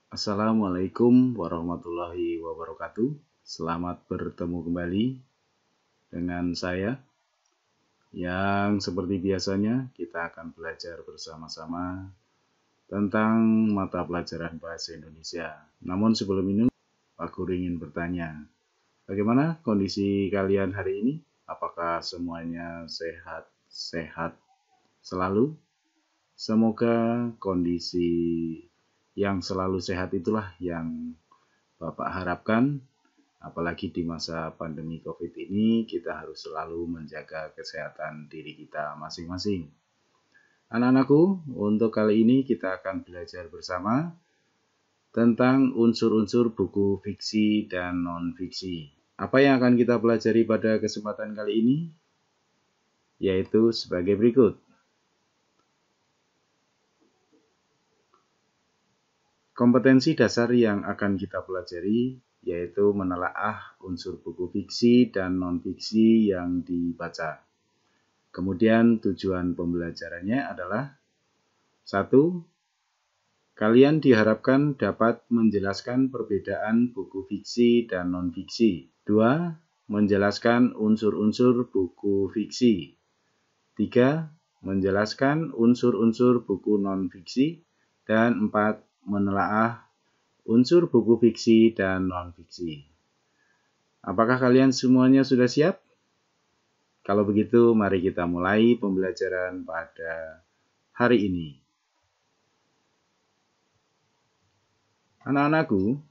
Assalamualaikum warahmatullahi wabarakatuh. Selamat bertemu kembali dengan saya yang seperti biasanya kita akan belajar bersama-sama tentang mata pelajaran bahasa Indonesia. Namun sebelum ini, Pak Guru ingin bertanya, bagaimana kondisi kalian hari ini? Apakah semuanya sehat-sehat selalu? Semoga kondisi yang selalu sehat itulah yang Bapak harapkan, apalagi di masa pandemi COVID ini, kita harus selalu menjaga kesehatan diri kita masing-masing. Anak-anakku, untuk kali ini kita akan belajar bersama tentang unsur-unsur buku fiksi dan non-fiksi. Apa yang akan kita pelajari pada kesempatan kali ini? Yaitu sebagai berikut. Kompetensi dasar yang akan kita pelajari yaitu menelaah unsur buku fiksi dan non-fiksi yang dibaca. Kemudian tujuan pembelajarannya adalah 1. Kalian diharapkan dapat menjelaskan perbedaan buku fiksi dan non-fiksi. 2. Menjelaskan unsur-unsur buku fiksi. 3. Menjelaskan unsur-unsur buku non-fiksi. Dan 4. Menelaah unsur buku fiksi dan non-fiksi. Apakah kalian semuanya sudah siap? Kalau begitu, mari kita mulai pembelajaran pada hari ini. Anak-anakku,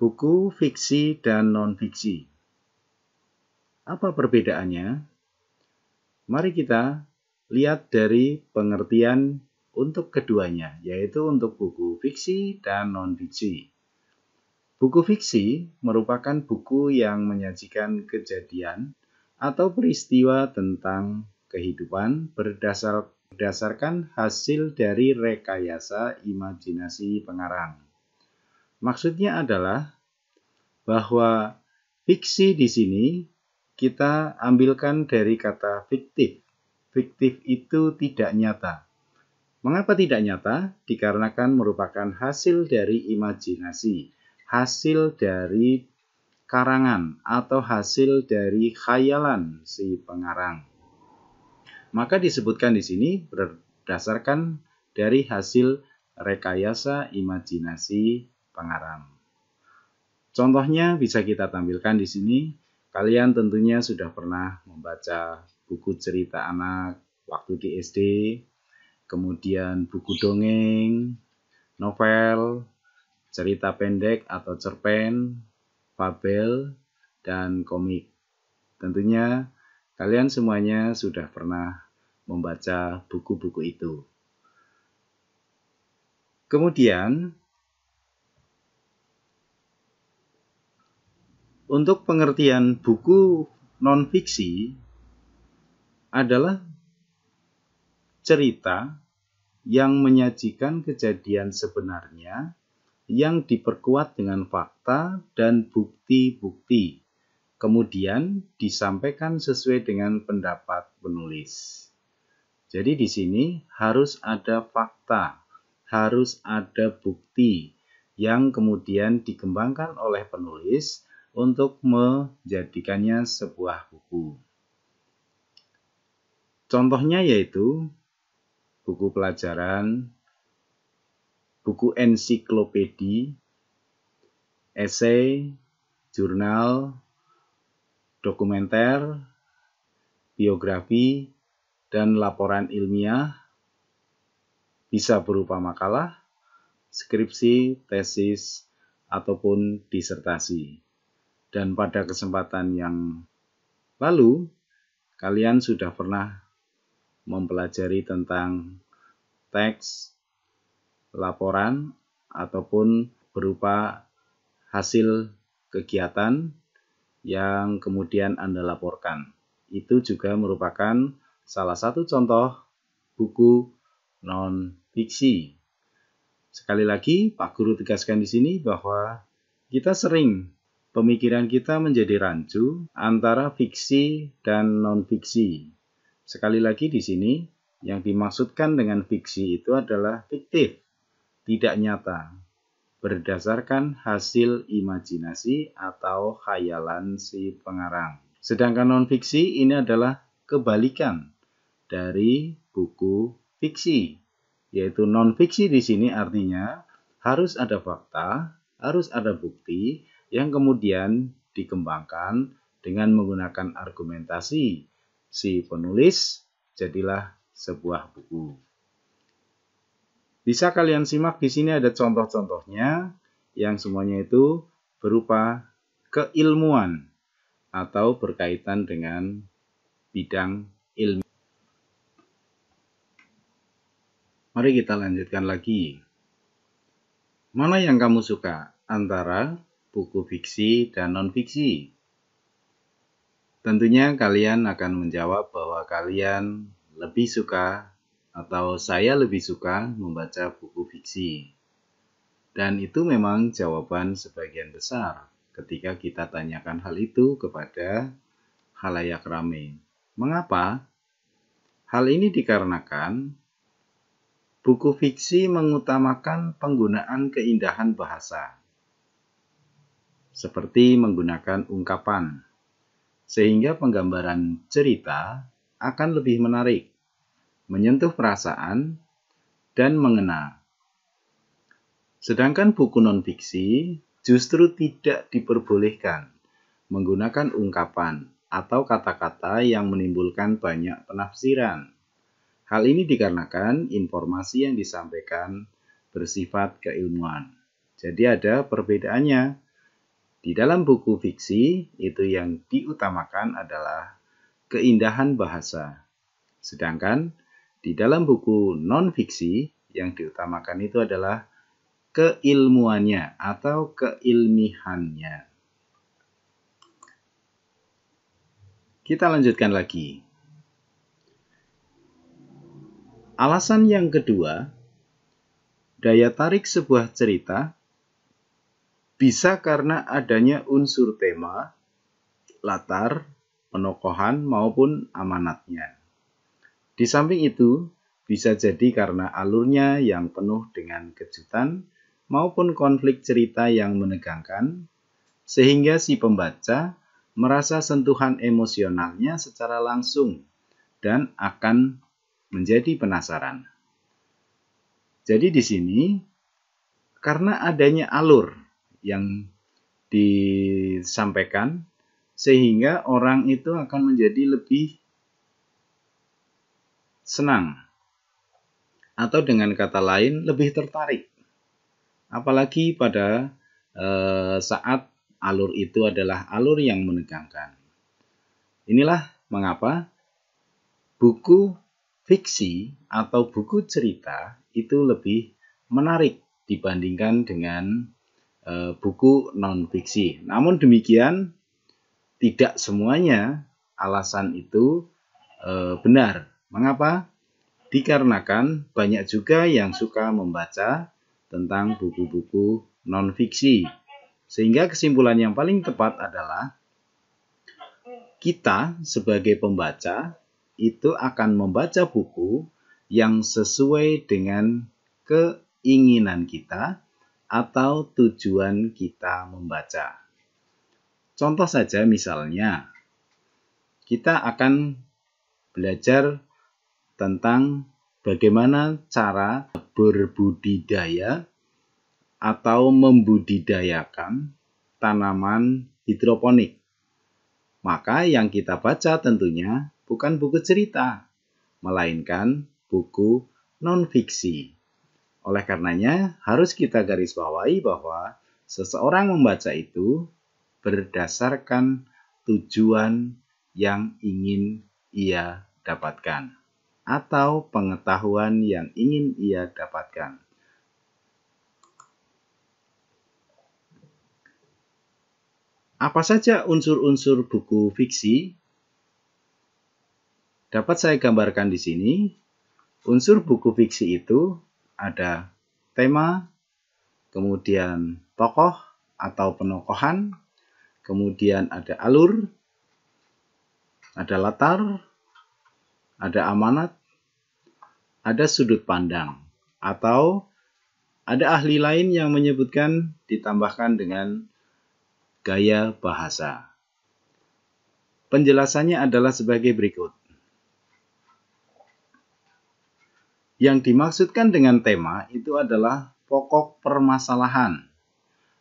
buku fiksi dan non-fiksi. Apa perbedaannya? Mari kita lihat dari pengertian untuk keduanya, yaitu untuk buku fiksi dan non-fiksi. Buku fiksi merupakan buku yang menyajikan kejadian atau peristiwa tentang kehidupan berdasarkan hasil dari rekayasa imajinasi pengarang. Maksudnya adalah bahwa fiksi di sini kita ambilkan dari kata fiktif. Fiktif itu tidak nyata. Mengapa tidak nyata? Dikarenakan merupakan hasil dari imajinasi, hasil dari karangan atau hasil dari khayalan si pengarang. Maka disebutkan di sini berdasarkan dari hasil rekayasa imajinasi pengarang. Contohnya bisa kita tampilkan di sini. Kalian tentunya sudah pernah membaca buku cerita anak waktu di SD, kemudian buku dongeng, novel, cerita pendek atau cerpen, fabel, dan komik. Tentunya kalian semuanya sudah pernah membaca buku-buku itu. Kemudian, untuk pengertian buku non-fiksi adalah cerita yang menyajikan kejadian sebenarnya yang diperkuat dengan fakta dan bukti-bukti. Kemudian disampaikan sesuai dengan pendapat penulis. Jadi di sini harus ada fakta, harus ada bukti yang kemudian dikembangkan oleh penulis untuk menjadikannya sebuah buku. Contohnya yaitu buku pelajaran, buku ensiklopedi, esai, jurnal, dokumenter, biografi, dan laporan ilmiah, bisa berupa makalah, skripsi, tesis, ataupun disertasi. Dan pada kesempatan yang lalu, kalian sudah pernah mempelajari tentang teks, laporan, ataupun berupa hasil kegiatan yang kemudian Anda laporkan. Itu juga merupakan salah satu contoh buku non-fiksi. Sekali lagi, Pak Guru tegaskan di sini bahwa kita sering pemikiran kita menjadi rancu antara fiksi dan non-fiksi. Sekali lagi di sini, Yang dimaksudkan dengan fiksi itu adalah fiktif, tidak nyata, berdasarkan hasil imajinasi atau khayalan si pengarang. Sedangkan non-fiksi ini adalah kebalikan dari buku fiksi, yaitu non-fiksi di sini artinya harus ada fakta, harus ada bukti yang kemudian dikembangkan dengan menggunakan argumentasi si penulis, jadilah sebuah buku. Bisa kalian simak di sini ada contoh-contohnya yang semuanya itu berupa keilmuan atau berkaitan dengan bidang ilmu. Mari kita lanjutkan lagi. Mana yang kamu suka antara buku fiksi dan non-fiksi? Tentunya kalian akan menjawab bahwa kalian lebih suka atau saya lebih suka membaca buku fiksi. Dan itu memang jawaban sebagian besar ketika kita tanyakan hal itu kepada khalayak ramai. Mengapa? Hal ini dikarenakan buku fiksi mengutamakan penggunaan keindahan bahasa, seperti menggunakan ungkapan, sehingga penggambaran cerita akan lebih menarik, menyentuh perasaan, dan mengena. Sedangkan buku non-fiksi justru tidak diperbolehkan menggunakan ungkapan atau kata-kata yang menimbulkan banyak penafsiran. Hal ini dikarenakan informasi yang disampaikan bersifat keilmuan. Jadi ada perbedaannya. Di dalam buku fiksi, itu yang diutamakan adalah keindahan bahasa. Sedangkan di dalam buku non-fiksi, yang diutamakan itu adalah keilmuannya atau keilmihannya. Kita lanjutkan lagi. Alasan yang kedua, daya tarik sebuah cerita bisa karena adanya unsur tema, latar, penokohan, maupun amanatnya. Di samping itu, bisa jadi karena alurnya yang penuh dengan kejutan maupun konflik cerita yang menegangkan, sehingga si pembaca merasa sentuhan emosionalnya secara langsung dan akan menjadi penasaran. Jadi di sini, karena adanya alur yang disampaikan, sehingga orang itu akan menjadi lebih senang. Atau dengan kata lain, lebih tertarik. Apalagi pada saat alur itu adalah alur yang menegangkan. Inilah mengapa buku fiksi atau buku cerita itu lebih menarik dibandingkan dengan buku non-fiksi. Namun demikian, tidak semuanya alasan itu benar. Mengapa? Dikarenakan banyak juga yang suka membaca tentang buku-buku non-fiksi. Sehingga kesimpulan yang paling tepat adalah kita sebagai pembaca itu akan membaca buku yang sesuai dengan keinginan kita atau tujuan kita membaca. Contoh saja misalnya, kita akan belajar tentang bagaimana cara berbudidaya atau membudidayakan tanaman hidroponik. Maka yang kita baca tentunya bukan buku cerita, melainkan buku non-fiksi. Oleh karenanya, harus kita garis bawahi bahwa seseorang membaca itu berdasarkan tujuan yang ingin ia dapatkan atau pengetahuan yang ingin ia dapatkan. Apa saja unsur-unsur buku fiksi? Dapat saya gambarkan di sini. Unsur buku fiksi itu ada tema, kemudian tokoh atau penokohan, kemudian ada alur, ada latar, ada amanat, ada sudut pandang, atau ada ahli lain yang menyebutkan ditambahkan dengan gaya bahasa. Penjelasannya adalah sebagai berikut. Yang dimaksudkan dengan tema itu adalah pokok permasalahan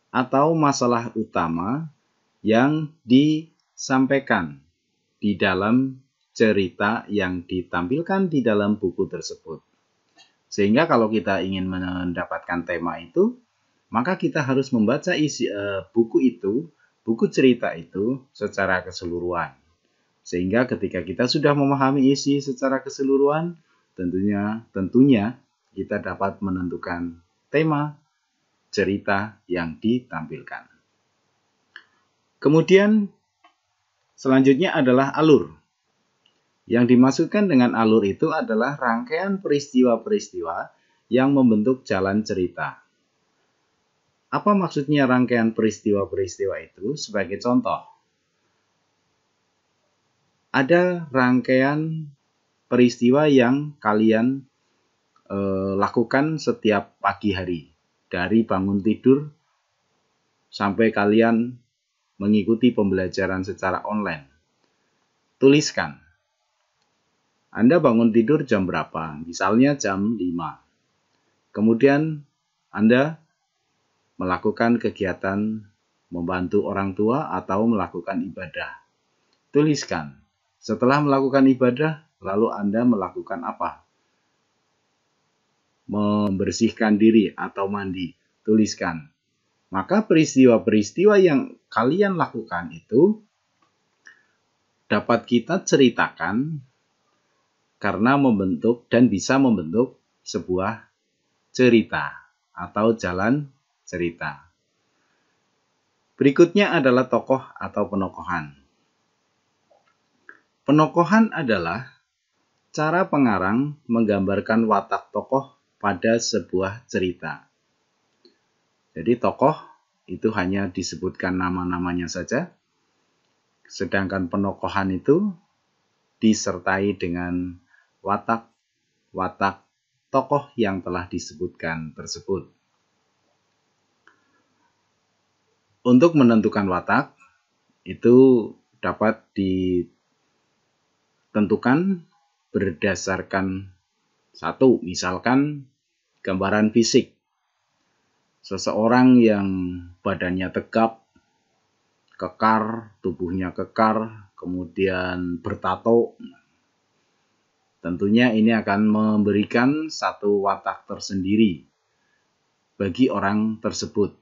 atau masalah utama yang disampaikan di dalam cerita yang ditampilkan di dalam buku tersebut. Sehingga kalau kita ingin mendapatkan tema itu, maka kita harus membaca isi buku cerita itu secara keseluruhan. Sehingga ketika kita sudah memahami isi secara keseluruhan, tentunya kita dapat menentukan tema cerita yang ditampilkan. Kemudian selanjutnya adalah alur. Yang dimaksudkan dengan alur itu adalah rangkaian peristiwa-peristiwa yang membentuk jalan cerita. Apa maksudnya rangkaian peristiwa-peristiwa itu? Sebagai contoh, ada rangkaian peristiwa yang kalian lakukan setiap pagi hari. Dari bangun tidur sampai kalian mengikuti pembelajaran secara online. Tuliskan. Anda bangun tidur jam berapa? Misalnya jam 5. Kemudian Anda melakukan kegiatan membantu orang tua atau melakukan ibadah. Tuliskan. Setelah melakukan ibadah, lalu Anda melakukan apa? Membersihkan diri atau mandi. Tuliskan. Maka peristiwa-peristiwa yang kalian lakukan itu dapat kita ceritakan karena membentuk dan bisa membentuk sebuah cerita atau jalan cerita. Berikutnya adalah tokoh atau penokohan. Penokohan adalah cara pengarang menggambarkan watak tokoh pada sebuah cerita. Jadi tokoh itu hanya disebutkan nama-namanya saja, sedangkan penokohan itu disertai dengan watak tokoh yang telah disebutkan tersebut. Untuk menentukan watak, itu dapat ditentukan berdasarkan satu, misalkan gambaran fisik. Seseorang yang badannya tegap, kekar, tubuhnya kekar, kemudian bertato. Tentunya ini akan memberikan satu watak tersendiri bagi orang tersebut.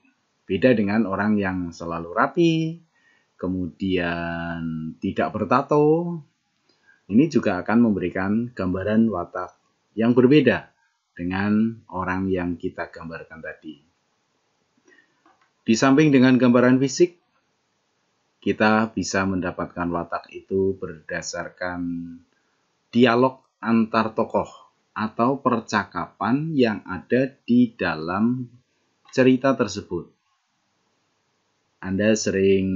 Beda dengan orang yang selalu rapi, kemudian tidak bertato. Ini juga akan memberikan gambaran watak yang berbeda dengan orang yang kita gambarkan tadi. Di samping dengan gambaran fisik, kita bisa mendapatkan watak itu berdasarkan dialog antar tokoh atau percakapan yang ada di dalam cerita tersebut. Anda sering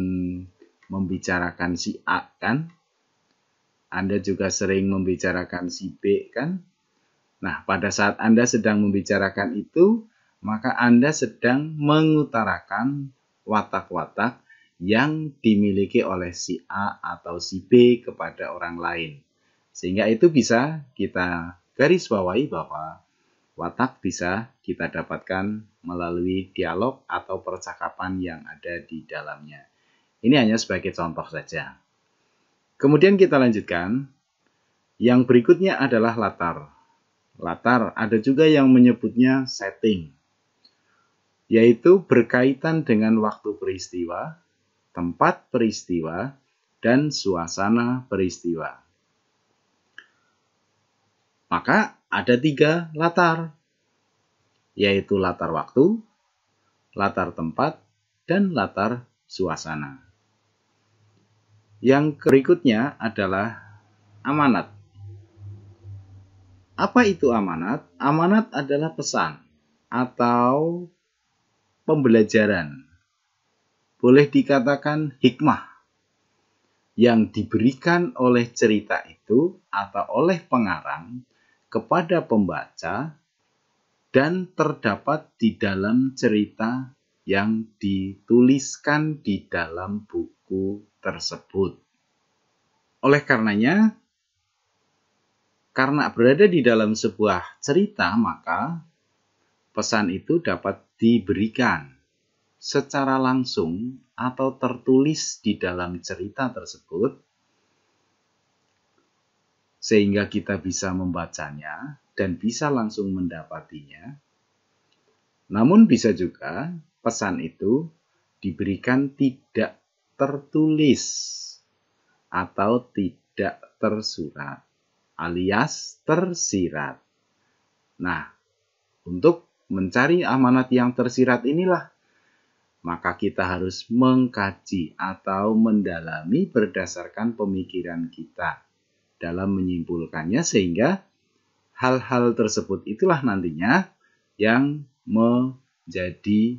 membicarakan si A kan? Anda juga sering membicarakan si B kan? Nah, pada saat Anda sedang membicarakan itu, maka Anda sedang mengutarakan watak-watak yang dimiliki oleh si A atau si B kepada orang lain. Sehingga itu bisa kita garis bawahi bahwa watak bisa kita dapatkan melalui dialog atau percakapan yang ada di dalamnya. Ini hanya sebagai contoh saja. Kemudian kita lanjutkan. Yang berikutnya adalah latar. Latar ada juga yang menyebutnya setting, yaitu berkaitan dengan waktu peristiwa, tempat peristiwa, dan suasana peristiwa. Maka ada 3 latar, yaitu latar waktu, latar tempat, dan latar suasana. Yang berikutnya adalah amanat. Apa itu amanat? Amanat adalah pesan atau pembelajaran. Boleh dikatakan hikmah yang diberikan oleh cerita itu atau oleh pengarang kepada pembaca dan terdapat di dalam cerita yang dituliskan di dalam buku tersebut. Oleh karenanya, karena berada di dalam sebuah cerita, maka pesan itu dapat diberikan secara langsung atau tertulis di dalam cerita tersebut, sehingga kita bisa membacanya dan bisa langsung mendapatinya. Namun bisa juga pesan itu diberikan tidak tertulis atau tidak tersurat, alias tersirat. Nah, untuk mencari amanat yang tersirat inilah, maka kita harus mengkaji atau mendalami berdasarkan pemikiran kita dalam menyimpulkannya, sehingga hal-hal tersebut itulah nantinya yang menjadi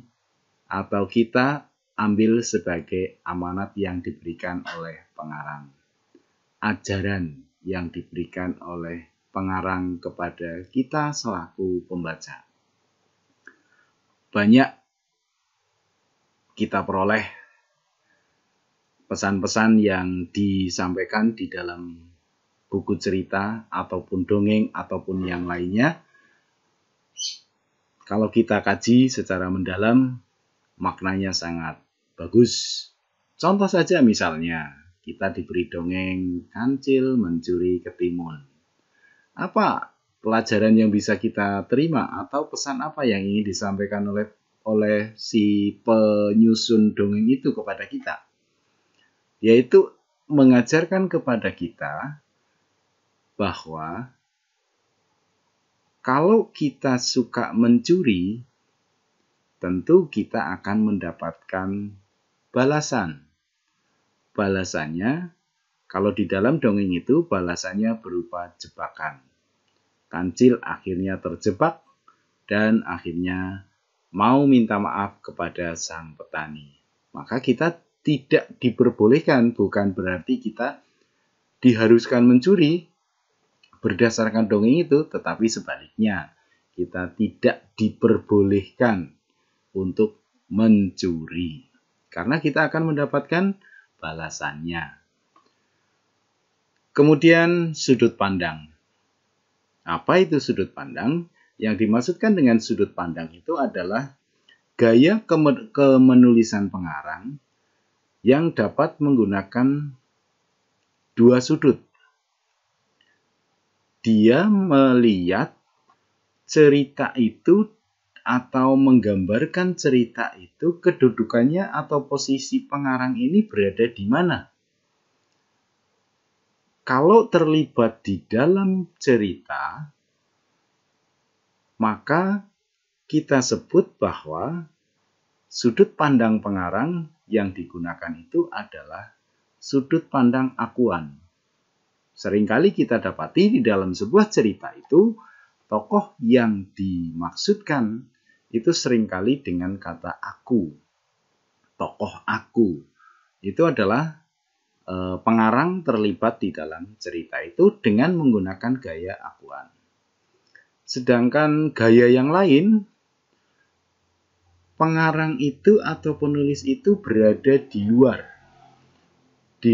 atau kita ambil sebagai amanat yang diberikan oleh pengarang. Ajaran yang diberikan oleh pengarang kepada kita selaku pembaca. Banyak kita peroleh pesan-pesan yang disampaikan di dalam buku cerita ataupun dongeng ataupun yang lainnya. Kalau kita kaji secara mendalam, maknanya sangat bagus. Contoh saja misalnya, kita diberi dongeng Kancil Mencuri Ketimun. Apa pelajaran yang bisa kita terima atau pesan apa yang ingin disampaikan oleh si penyusun dongeng itu kepada kita? Yaitu mengajarkan kepada kita bahwa kalau kita suka mencuri, tentu kita akan mendapatkan balasan. Balasannya, kalau di dalam dongeng itu, balasannya berupa jebakan. Kancil akhirnya terjebak dan akhirnya mau minta maaf kepada sang petani. Maka kita tidak diperbolehkan, bukan berarti kita diharuskan mencuri berdasarkan dongeng itu, tetapi sebaliknya, kita tidak diperbolehkan untuk mencuri, karena kita akan mendapatkan balasannya. Kemudian sudut pandang. Apa itu sudut pandang? Yang dimaksudkan dengan sudut pandang itu adalah gaya kemenulisan pengarang yang dapat menggunakan dua sudut. Dia melihat cerita itu atau menggambarkan cerita itu, kedudukannya atau posisi pengarang ini berada di mana. Kalau terlibat di dalam cerita, maka kita sebut bahwa sudut pandang pengarang yang digunakan itu adalah sudut pandang akuan. Seringkali kita dapati di dalam sebuah cerita itu, tokoh yang dimaksudkan itu seringkali dengan kata aku. Tokoh aku. Itu adalah pengarang terlibat di dalam cerita itu dengan menggunakan gaya akuan. Sedangkan gaya yang lain, pengarang itu atau penulis itu berada di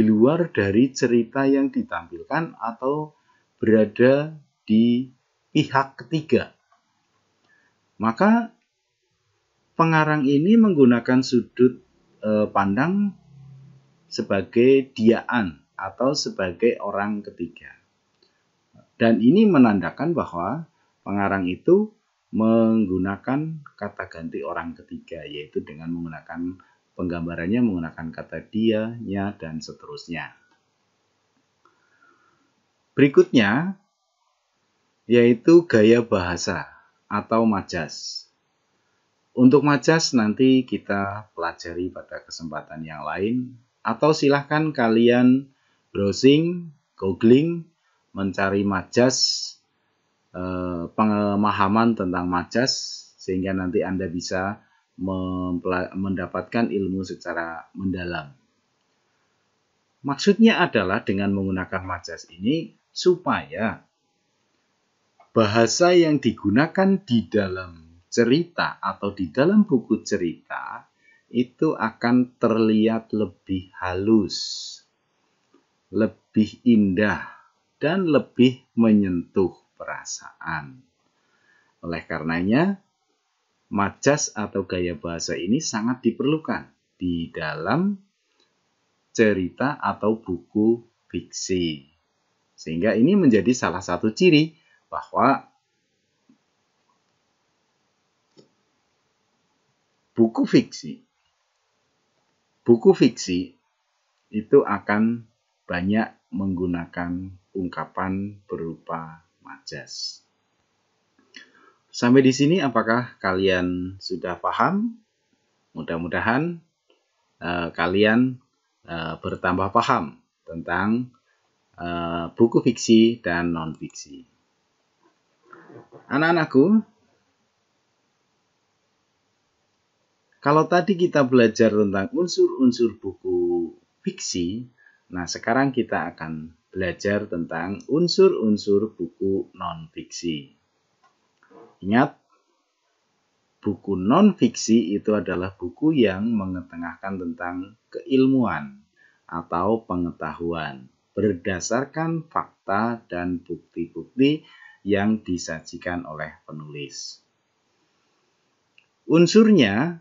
luar dari cerita yang ditampilkan atau berada di pihak ketiga. Maka pengarang ini menggunakan sudut pandang sebagai diaan atau sebagai orang ketiga. Dan ini menandakan bahwa pengarang itu menggunakan kata ganti orang ketiga, yaitu dengan menggunakan penggambarannya menggunakan kata dia, nya, dan seterusnya. Berikutnya, yaitu gaya bahasa atau majas. Untuk majas nanti kita pelajari pada kesempatan yang lain, atau silahkan kalian browsing, googling, mencari majas, pemahaman tentang majas, sehingga nanti Anda bisa mendapatkan ilmu secara mendalam. Maksudnya adalah dengan menggunakan majas ini supaya bahasa yang digunakan di dalam cerita atau di dalam buku cerita itu akan terlihat lebih halus, lebih indah, dan lebih menyentuh perasaan. Oleh karenanya, majas atau gaya bahasa ini sangat diperlukan di dalam cerita atau buku fiksi. Sehingga ini menjadi salah satu ciri bahwa buku fiksi itu akan banyak menggunakan ungkapan berupa majas. Sampai di sini apakah kalian sudah paham? Mudah-mudahan kalian bertambah paham tentang buku fiksi dan non-fiksi. Anak-anakku, kalau tadi kita belajar tentang unsur-unsur buku fiksi, nah sekarang kita akan belajar tentang unsur-unsur buku non-fiksi. Ingat, buku non-fiksi itu adalah buku yang mengetengahkan tentang keilmuan atau pengetahuan berdasarkan fakta dan bukti-bukti yang disajikan oleh penulis. Unsurnya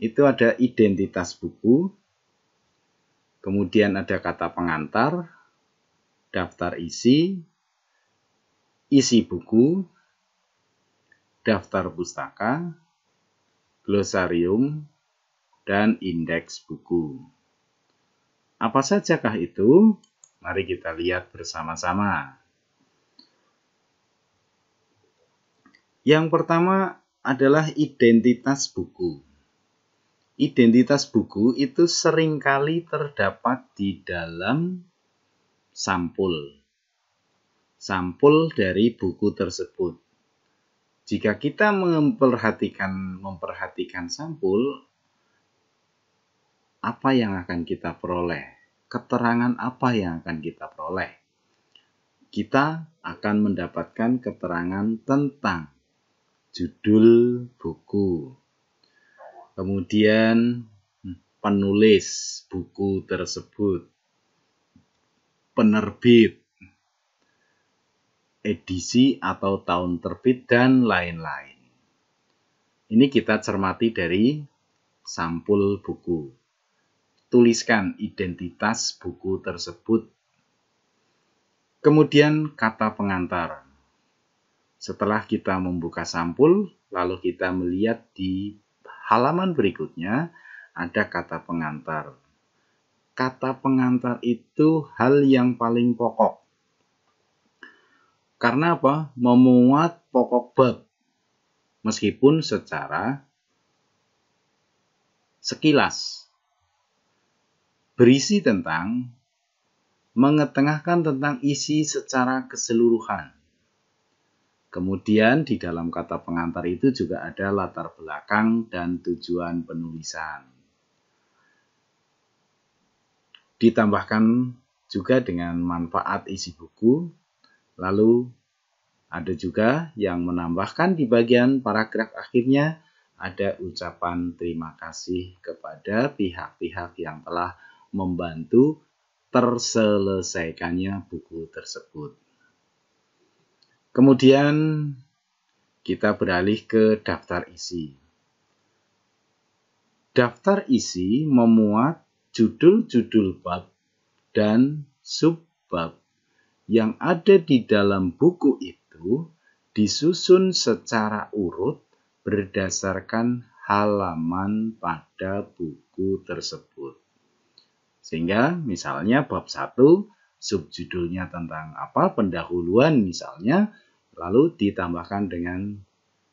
itu ada identitas buku, kemudian ada kata pengantar, daftar isi buku, daftar pustaka, glosarium, dan indeks buku. Apa sajakah itu? Mari kita lihat bersama-sama. Yang pertama adalah identitas buku. Identitas buku itu seringkali terdapat di dalam sampul dari buku tersebut. Jika kita memperhatikan sampul, apa yang akan kita peroleh? Keterangan apa yang akan kita peroleh? Kita akan mendapatkan keterangan tentang judul buku, kemudian penulis buku tersebut, penerbit, edisi atau tahun terbit, dan lain-lain. Ini kita cermati dari sampul buku. Tuliskan identitas buku tersebut. Kemudian kata pengantar. Setelah kita membuka sampul, lalu kita melihat di halaman berikutnya ada kata pengantar. Kata pengantar itu hal yang paling pokok. Karena apa? Memuat pokok bab. Meskipun secara sekilas berisi tentang mengetengahkan tentang isi secara keseluruhan. Kemudian di dalam kata pengantar itu juga ada latar belakang dan tujuan penulisan. Ditambahkan juga dengan manfaat isi buku. Lalu ada juga yang menambahkan di bagian paragraf akhirnya ada ucapan terima kasih kepada pihak-pihak yang telah membantu terselesaikannya buku tersebut. Kemudian kita beralih ke daftar isi. Daftar isi memuat judul-judul bab dan subbab yang ada di dalam buku itu disusun secara urut berdasarkan halaman pada buku tersebut. Sehingga misalnya bab 1 subjudulnya tentang apa, pendahuluan misalnya, lalu ditambahkan dengan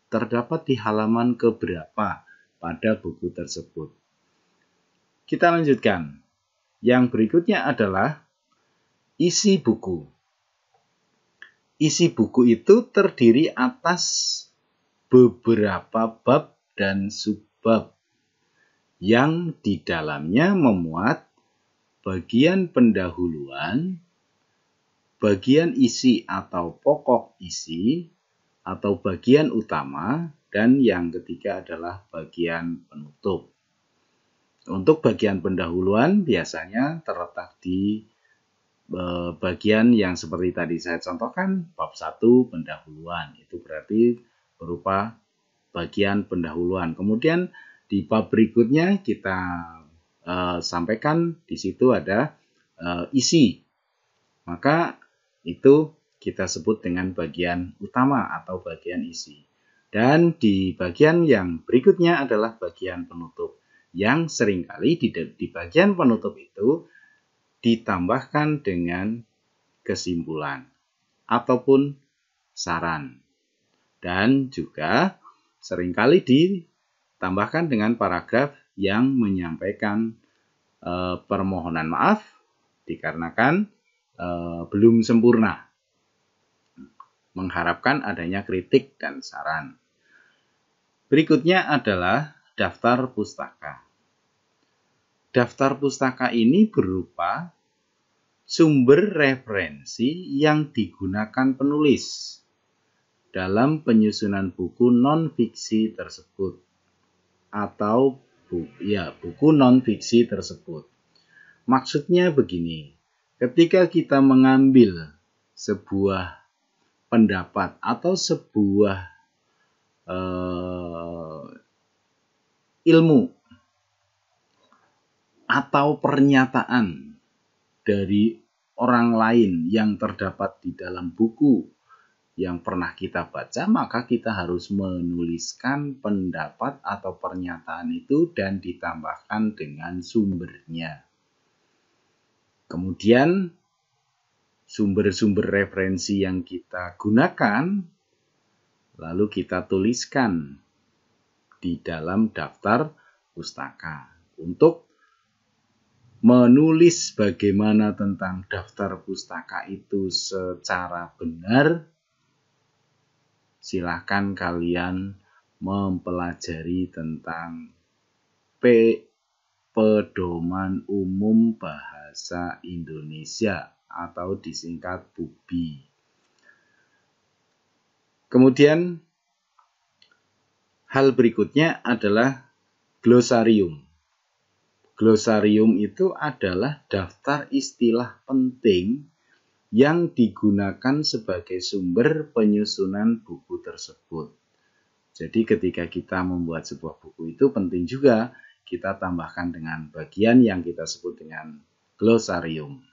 terdapat di halaman keberapa pada buku tersebut. Kita lanjutkan. Yang berikutnya adalah isi buku. Isi buku itu terdiri atas beberapa bab dan subbab yang di dalamnya memuat bagian pendahuluan, bagian isi atau pokok isi, atau bagian utama, dan yang ketiga adalah bagian penutup. Untuk bagian pendahuluan biasanya terletak di bagian yang seperti tadi saya contohkan, bab 1 pendahuluan. Itu berarti berupa bagian pendahuluan. Kemudian di bab berikutnya kita sampaikan di situ ada isi. Maka itu kita sebut dengan bagian utama atau bagian isi. Dan di bagian yang berikutnya adalah bagian penutup. Yang seringkali di bagian penutup itu ditambahkan dengan kesimpulan ataupun saran. Dan juga seringkali ditambahkan dengan paragraf yang menyampaikan permohonan maaf dikarenakan belum sempurna. Mengharapkan adanya kritik dan saran. Berikutnya adalah daftar pustaka. Daftar pustaka ini berupa sumber referensi yang digunakan penulis dalam penyusunan buku non-fiksi tersebut atau buku non-fiksi tersebut. Maksudnya begini, ketika kita mengambil sebuah pendapat atau sebuah ilmu atau pernyataan dari orang lain yang terdapat di dalam buku yang pernah kita baca, maka kita harus menuliskan pendapat atau pernyataan itu dan ditambahkan dengan sumbernya. Kemudian sumber-sumber referensi yang kita gunakan lalu kita tuliskan di dalam daftar pustaka. Untuk menulis bagaimana tentang daftar pustaka itu secara benar, silakan kalian mempelajari tentang Pedoman Umum Bahasa Indonesia atau disingkat PUBI. Kemudian hal berikutnya adalah glosarium. Glosarium itu adalah daftar istilah penting yang digunakan sebagai sumber penyusunan buku tersebut. Jadi ketika kita membuat sebuah buku itu penting juga kita tambahkan dengan bagian yang kita sebut dengan glosarium.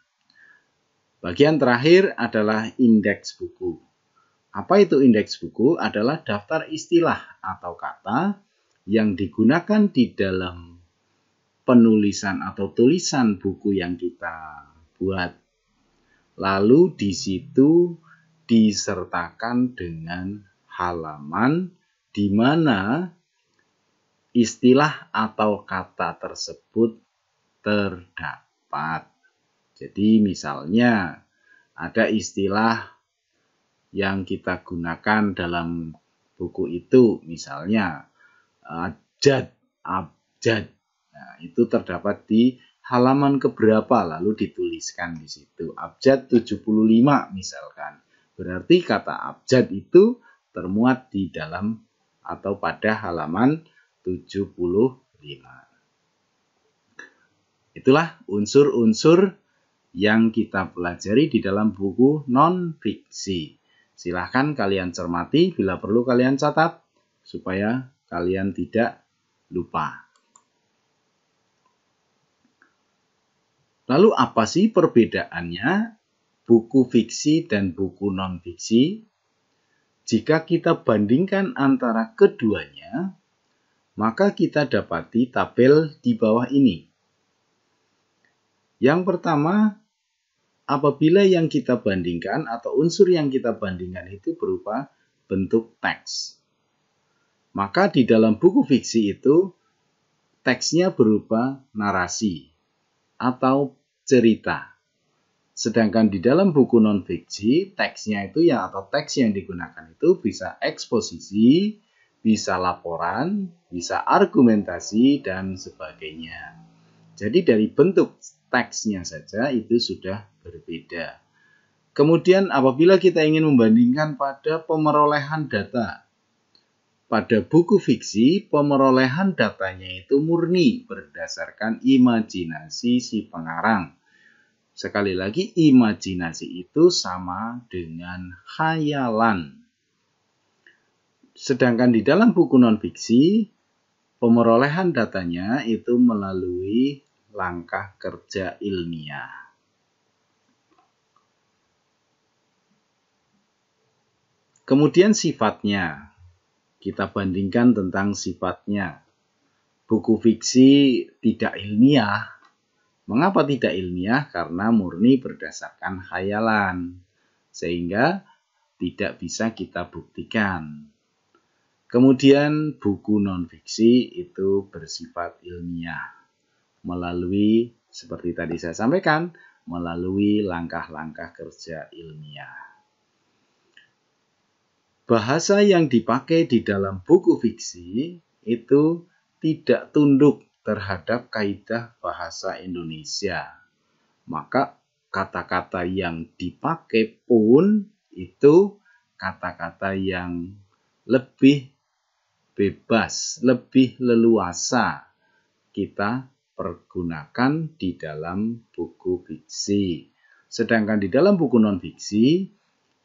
Bagian terakhir adalah indeks buku. Apa itu indeks buku? Adalah daftar istilah atau kata yang digunakan di dalam penulisan atau tulisan buku yang kita buat. Lalu di situ disertakan dengan halaman di mana istilah atau kata tersebut terdapat. Jadi misalnya ada istilah yang kita gunakan dalam buku itu, misalnya abjad. Nah, itu terdapat di halaman keberapa, lalu dituliskan di situ. Abjad 75 misalkan. Berarti kata abjad itu termuat di dalam atau pada halaman 75. Itulah unsur-unsur yang kita pelajari di dalam buku non-fiksi. Silahkan kalian cermati, bila perlu kalian catat, supaya kalian tidak lupa. Lalu apa sih perbedaannya buku fiksi dan buku non-fiksi? Jika kita bandingkan antara keduanya, maka kita dapati tabel di bawah ini. Yang pertama, apabila yang kita bandingkan atau unsur yang kita bandingkan itu berupa bentuk teks, maka di dalam buku fiksi itu teksnya berupa narasi atau cerita. Sedangkan di dalam buku non-fiksi, teksnya itu atau teks yang digunakan itu bisa eksposisi, bisa laporan, bisa argumentasi, dan sebagainya. Jadi dari bentuk teksnya saja itu sudah berbeda. Kemudian apabila kita ingin membandingkan pada pemerolehan data, pada buku fiksi, pemerolehan datanya itu murni berdasarkan imajinasi si pengarang. Sekali lagi, imajinasi itu sama dengan khayalan. Sedangkan di dalam buku non-fiksi, pemerolehan datanya itu melalui langkah kerja ilmiah. Kemudian sifatnya, kita bandingkan tentang sifatnya. Buku fiksi tidak ilmiah. Mengapa tidak ilmiah? Karena murni berdasarkan khayalan, sehingga tidak bisa kita buktikan. Kemudian buku non-fiksi itu bersifat ilmiah, melalui, seperti tadi saya sampaikan, melalui langkah-langkah kerja ilmiah. Bahasa yang dipakai di dalam buku fiksi itu tidak tunduk terhadap kaidah bahasa Indonesia. Maka kata-kata yang dipakai pun itu kata-kata yang lebih bebas, lebih leluasa kita pergunakan di dalam buku fiksi. Sedangkan di dalam buku non-fiksi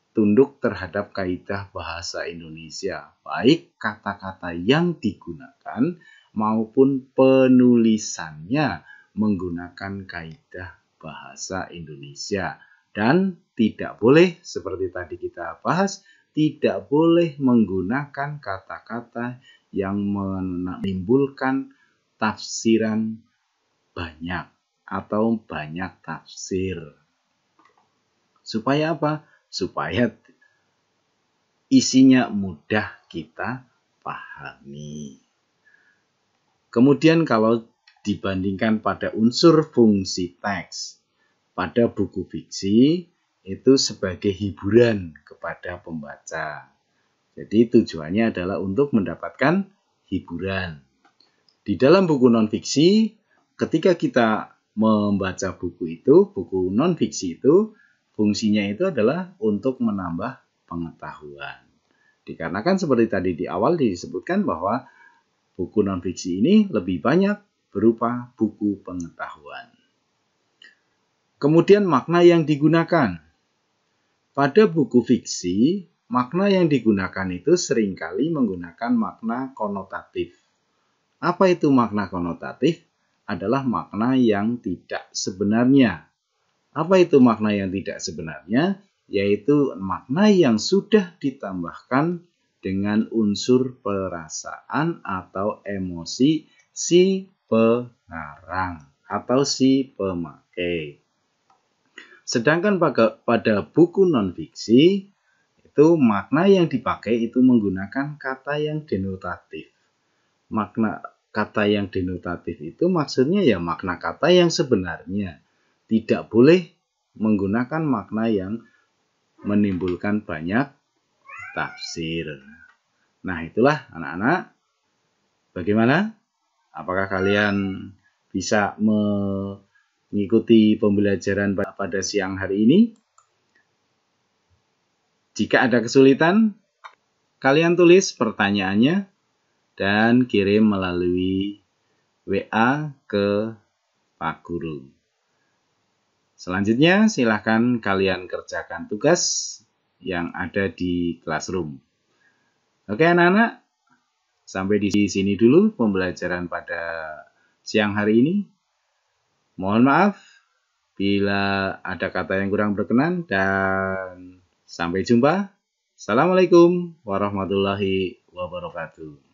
tunduk terhadap kaidah bahasa Indonesia, baik kata-kata yang digunakan maupun penulisannya menggunakan kaidah bahasa Indonesia. Dan tidak boleh, seperti tadi kita bahas, tidak boleh menggunakan kata-kata yang menimbulkan tafsiran banyak atau banyak tafsir. Supaya apa? Supaya isinya mudah kita pahami. Kemudian kalau dibandingkan pada unsur fungsi teks, pada buku fiksi itu sebagai hiburan kepada pembaca. Jadi tujuannya adalah untuk mendapatkan hiburan. Di dalam buku non-fiksi, ketika kita membaca buku non-fiksi itu, fungsinya itu adalah untuk menambah pengetahuan. Dikarenakan seperti tadi di awal disebutkan bahwa buku non-fiksi ini lebih banyak berupa buku pengetahuan. Kemudian makna yang digunakan. Pada buku fiksi, makna yang digunakan itu seringkali menggunakan makna konotatif. Apa itu makna konotatif? Adalah makna yang tidak sebenarnya. Apa itu makna yang tidak sebenarnya? Yaitu makna yang sudah ditambahkan dengan unsur perasaan atau emosi si pengarang atau si pemakai. Sedangkan pada buku non-fiksi, itu makna yang dipakai itu menggunakan kata yang denotatif. Makna kata yang denotatif itu maksudnya ya makna kata yang sebenarnya. Tidak boleh menggunakan makna yang menimbulkan banyak tafsir. Nah, itulah anak-anak. Bagaimana? Apakah kalian bisa mengikuti pembelajaran pada siang hari ini? Jika ada kesulitan, kalian tulis pertanyaannya dan kirim melalui WA ke Pak Guru. Selanjutnya, silakan kalian kerjakan tugas yang ada di classroom. Oke anak-anak, sampai di sini dulu pembelajaran pada siang hari ini. Mohon maaf bila ada kata yang kurang berkenan dan sampai jumpa. Assalamualaikum warahmatullahi wabarakatuh.